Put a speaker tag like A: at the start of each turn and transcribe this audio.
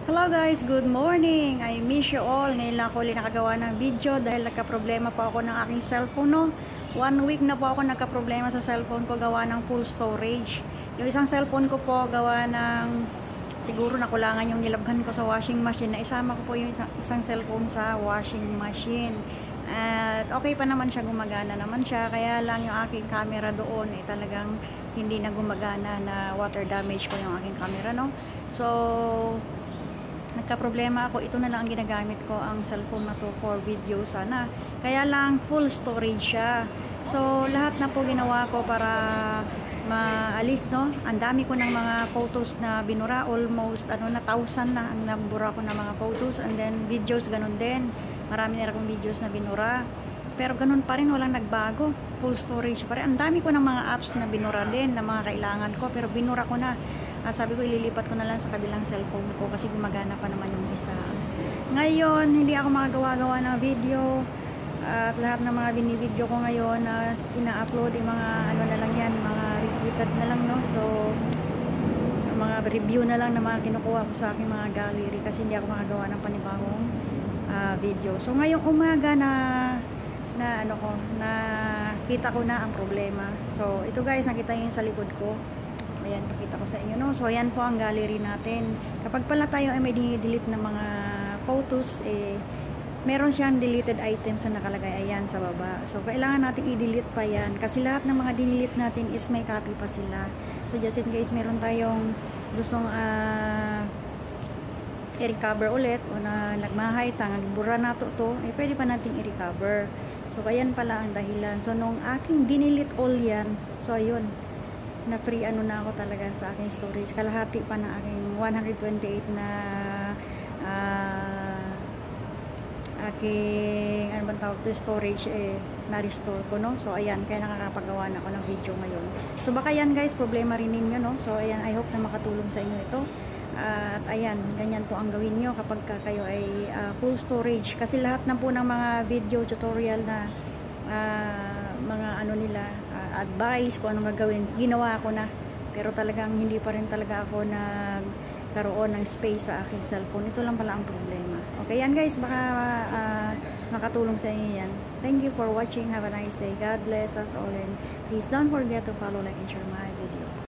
A: Hello guys, good morning. I miss you all. Ngayon lang ako ulit nakagawa ng video dahil nagka-problema pa ako ng aking cellphone, no. 1 week na po ako nagka-problema sa cellphone ko gawa ng full storage. Yung isang cellphone ko po gawa ng siguro nakulangan yung nilabhan ko sa washing machine. Na isama ko po yung isang cellphone sa washing machine. At okay pa naman siya, gumagana naman siya. Kaya lang yung aking camera doon talagang hindi na gumagana, na water damage po yung aking camera, no. So nagka-problema ako, ito na lang ang ginagamit ko, ang cellphone na to for video sana. Kaya lang full storage siya. So lahat na po ginawa ko para maalis, no. Ang dami ko ng mga photos na binura, almost 1,000 na ang nabura ko ng mga photos, and then videos ganun din. Marami na akong videos na binura. Pero ganun pa rin, walang nagbago. Full storage pa rin. Ang dami ko ng mga apps na binura din, na mga kailangan ko, pero binura ko na. Sabi ko ililipat ko na lang sa kabilang cellphone ko kasi gumagana pa naman yung isa. Ngayon hindi ako makagawa-gawa ng video, at lahat ng mga binibideo ko ngayon na ina-upload yung mga ano na lang yan, mga repeated na lang, no. So mga review na lang na mga kinukuha ko sa aking mga gallery kasi hindi ako makagawa ng panibagong video. So ngayong umaga na kita ko na ang problema. So ito guys, nakita niyo sa likod ko. Ayan, pakita ko sa inyo, no. So ayan po ang gallery natin. Kapag pala tayo ay may dinidelete na mga photos, meron siyang deleted items na nakalagay ayan sa baba. So kailangan natin i-delete pa yan kasi lahat ng mga dinelete natin is may copy pa sila. So just in case meron tayong gustong i-recover ulit, o na nagmahay nagbura na to, pwede pa nating i-recover. So ayan pala ang dahilan. So nung aking dinelete all yan, so ayun, na free na ako talaga sa aking storage. Kalahati pa na aking 128 na aking tawag to, storage na-restore ko, no. So ayan, kaya nakakapagawa na ako ng video ngayon. So baka yan guys, problema rin ninyo, no. So ayan, I hope na makatulong sa inyo ito. At ayan, ganyan po ang gawin nyo kapag kayo ay full storage. Kasi lahat na po ng mga video tutorial na mga nila, advice kung anong gagawin, ginawa ko na, pero talagang hindi pa rin talaga ako nagkaroon ng space sa aking cellphone. Ito lang pala ang problema. Okay yan guys, baka makatulong sa inyo yan. Thank you for watching. Have a nice day. God bless us all, and please don't forget to follow, like, and share my video.